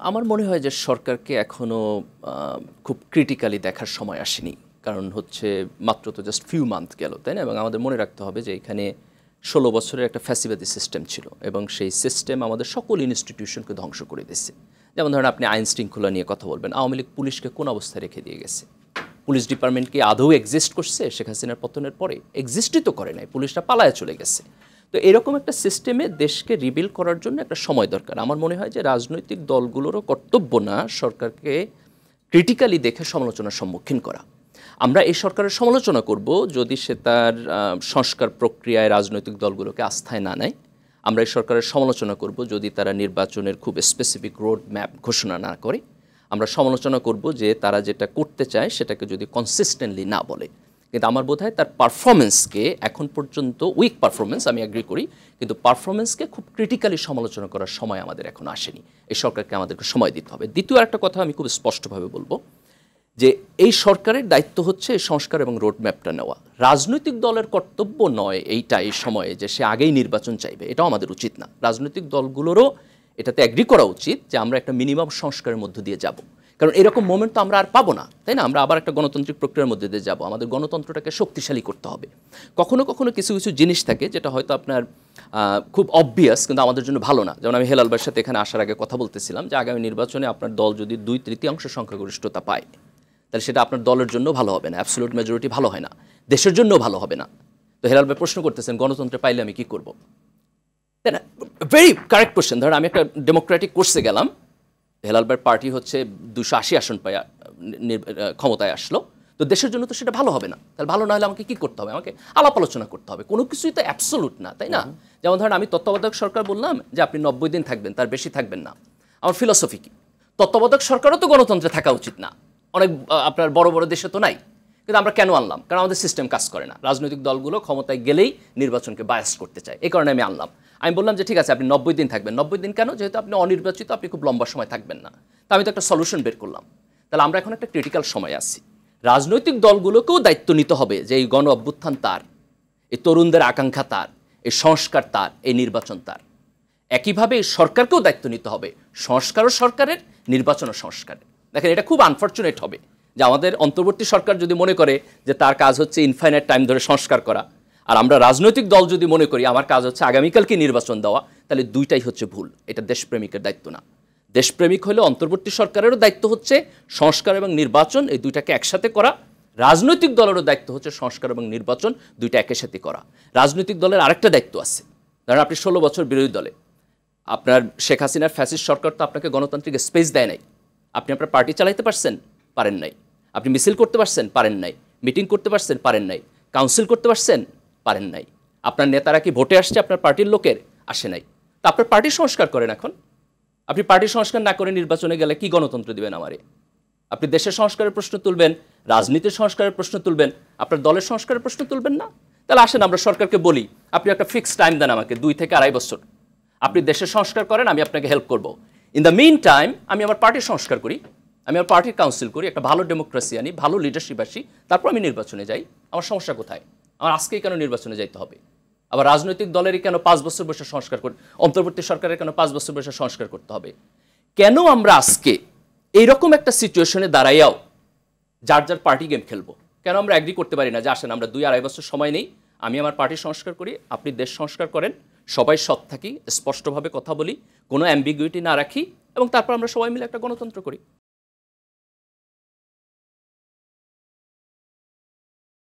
আমার মনে হয় যে সরকারকে এখনো খুব ক্রিটিক্যালি দেখার সময় আসেনি। কারণ হচ্ছে মাত্র তো জাস্ট ফিউ মান্থ গেল, তাই না? এবং আমাদের মনে রাখতে হবে যে এখানে ১৬ বছরের একটা ফ্যাসিবাদী সিস্টেম ছিল এবং সেই সিস্টেম আমাদের সকল ইনস্টিটিউশনকে ধ্বংস করে দিয়েছে। যেমন ধরেন আপনি আইন শৃঙ্খলা নিয়ে কথা বলবেন, আওয়ামী লীগ পুলিশকে কোন অবস্থায় রেখে দিয়ে গেছে? পুলিশ ডিপার্টমেন্ট কি আদৌ এক্সিস্ট করছে শেখ হাসিনার পতনের পরে? এক্সিস্টই তো করে নাই, পুলিশটা পালায় চলে গেছে। তো এরকম একটা সিস্টেমে দেশকে রিবিল্ড করার জন্য একটা সময় দরকার। আমার মনে হয় যে রাজনৈতিক দলগুলোরও কর্তব্য না সরকারকে ক্রিটিক্যালি দেখে সমালোচনার সম্মুখীন করা। আমরা এই সরকারের সমালোচনা করব যদি সে তার সংস্কার প্রক্রিয়ায় রাজনৈতিক দলগুলোকে আস্থায় না নেয়। আমরা এই সরকারের সমালোচনা করব যদি তারা নির্বাচনের খুব স্পেসিফিক রোড ম্যাপ ঘোষণা না করে। আমরা সমালোচনা করব যে তারা যেটা করতে চায় সেটাকে যদি কনসিস্টেন্টলি না বলে। কিন্তু আমার বোধ হয় তার পারফরমেন্সকে এখন পর্যন্ত উইক পারফরমেন্স, আমি অ্যাগ্রি করি, কিন্তু পারফরমেন্সকে খুব ক্রিটিক্যালি সমালোচনা করার সময় আমাদের এখন আসেনি। এই সরকারকে আমাদেরকে সময় দিতে হবে। দ্বিতীয় একটা কথা আমি খুব স্পষ্টভাবে বলবো যে এই সরকারের দায়িত্ব হচ্ছে এই সংস্কার এবং রোডম্যাপটা নেওয়া। রাজনৈতিক দলের কর্তব্য নয় এইটা এই সময়ে যে সে আগেই নির্বাচন চাইবে, এটাও আমাদের উচিত না। রাজনৈতিক দলগুলোরও এটাতে অ্যাগ্রি করা উচিত যে আমরা একটা মিনিমাম সংস্কারের মধ্য দিয়ে যাব। কারণ এরকম মোমেন্ট তো আমরা আর পাবো না, তাই না? আমরা আবার একটা গণতান্ত্রিক প্রক্রিয়ার মধ্যে দিয়ে যাব। আমাদের গণতন্ত্রটাকে শক্তিশালী করতে হবে। কখনো কখনো কিছু কিছু জিনিস থাকে যেটা হয়তো আপনার খুব অবভিয়াস কিন্তু আমাদের জন্য ভালো না। যেমন আমি হেলাল ভাইয়ের সাথে এখানে আসার আগে কথা বলতেছিলাম যে আগামী নির্বাচনে আপনার দল যদি 2/3 সংখ্যাগরিষ্ঠতা পায় তাহলে সেটা আপনার দলের জন্য ভালো হবে না, অ্যাবসলিউট মেজরিটি ভালো হয় না, দেশের জন্যও ভালো হবে না। তো হেলাল ভাই প্রশ্ন করতেছেন গণতন্ত্রে পাইলে আমি কী করবো, তাই না? Very correct question. ধরেন আমি একটা ডেমোক্রেটিক কোর্সে গেলাম, হেলাল ভাইয়ের পার্টি হচ্ছে 280 আসন পায় ক্ষমতায় আসলো, তো দেশের জন্য তো সেটা ভালো হবে না। তাহলে ভালো না হলে আমাকে কী করতে হবে? আমাকে আলাপ আলোচনা করতে হবে। কোনো কিছুই তো অ্যাবসলিউট না, তাই না? যেমন ধরেন আমি তত্ত্বাবধায়ক সরকার বললাম যে আপনি 90 দিন থাকবেন, তার বেশি থাকবেন না। আমার ফিলসফি কি? তত্ত্বাবধায়ক সরকারও তো গণতন্ত্রে থাকা উচিত না, অনেক আপনার বড় বড় দেশে তো নাই। কিন্তু আমরা কেন আনলাম? কারণ আমাদের সিস্টেম কাজ করে না। রাজনৈতিক দলগুলো ক্ষমতায় গেলেই নির্বাচনকে বায়াস করতে চায়, এই কারণে আমি আনলাম। আমি বললাম যে ঠিক আছে আপনি 90 দিন থাকবেন। 90 দিন কেন? যেহেতু আপনি অনির্বাচিত, আপনি খুব লম্বা সময় থাকবেন না। তা আমি তো একটা সলিউশন বের করলাম। তাহলে আমরা এখন একটা ক্রিটিক্যাল সময় আছি। রাজনৈতিক দলগুলোকেও দায়িত্ব নিতে হবে যে এই গণ অভ্যুত্থান তার, এই তরুণদের আকাঙ্ক্ষা তার, এই সংস্কার তার, এই নির্বাচন তার। একইভাবে এই সরকারকেও দায়িত্ব নিতে হবে, সংস্কারও সরকারের, নির্বাচনও সংস্কারের। দেখেন এটা খুব আনফর্চুনেট হবে যে আমাদের অন্তর্বর্তী সরকার যদি মনে করে যে তার কাজ হচ্ছে ইনফাইনাইট টাইম ধরে সংস্কার করা, আর আমরা রাজনৈতিক দল যদি মনে করি আমার কাজ হচ্ছে আগামীকালকে নির্বাচন দেওয়া, তাহলে দুইটাই হচ্ছে ভুল। এটা দেশপ্রেমিকের দায়িত্ব না। দেশপ্রেমিক হলে অন্তর্বর্তী সরকারেরও দায়িত্ব হচ্ছে সংস্কার এবং নির্বাচন এই দুইটাকে একসাথে করা। রাজনৈতিক দলেরও দায়িত্ব হচ্ছে সংস্কার এবং নির্বাচন দুইটা একই সাথে করা। রাজনৈতিক দলের আরেকটা দায়িত্ব আছে। ধরেন আপনি 16 বছর বিরোধী দলে, আপনার শেখ হাসিনার ফ্যাসিস্ট সরকার তো আপনাকে গণতান্ত্রিক স্পেস দেয় নাই। আপনি আপনার পার্টি চালাইতে পারছেন? পারেন নাই। আপনি মিছিল করতে পারছেন? পারেন নাই। মিটিং করতে পারছেন? পারেন নাই। কাউন্সিল করতে পারছেন? পারেন নাই। আপনার নেতারা কি ভোটে আসছে আপনার পার্টির লোকের? আসে নাই। তা আপনার পার্টি সংস্কার করেন এখন। আপনি পার্টি সংস্কার না করে নির্বাচনে গেলে কি গণতন্ত্র দিবেন আমারে? আপনি দেশের সংস্কারের প্রশ্ন তুলবেন, রাজনীতির সংস্কারের প্রশ্ন তুলবেন, আপনার দলের সংস্কারের প্রশ্ন তুলবেন না? তাহলে আসেন আমরা সরকারকে বলি আপনি একটা ফিক্সড টাইম দেন আমাকে, 2 থেকে 2.5 বছর। আপনি দেশের সংস্কার করেন, আমি আপনাকে হেল্প করব। ইন দ্য মিন টাইম আমি আমার পার্টির সংস্কার করি, আমি আমার পার্টির কাউন্সিল করি, একটা ভালো ডেমোক্রেসি আনি, ভালো লিডারশিপ আসি, তারপর আমি নির্বাচনে যাই। আমার সমস্যা কোথায়? আমার আজকেই কেন নির্বাচনে যাইতে হবে? আবার রাজনৈতিক দলেরই কেন 5 বছর বসে সংস্কার করতে, অন্তর্বর্তী সরকারের কেন 5 বছর বসে সংস্কার করতে হবে? কেন আমরা আজকে এইরকম একটা সিচুয়েশনে দাঁড়াইয়াও যার যার পার্টি গেম খেলবো? কেন আমরা অ্যাগ্রি করতে পারি না যে আসেন আমরা 2-2.5 বছর সময় নেই, আমি আমার পার্টি সংস্কার করি, আপনি দেশ সংস্কার করেন, সবাই সৎ থাকি, স্পষ্টভাবে কথা বলি, কোনো অ্যাম্বিগুইটি না রাখি, এবং তারপর আমরা সবাই মিলে একটা গণতন্ত্র করি।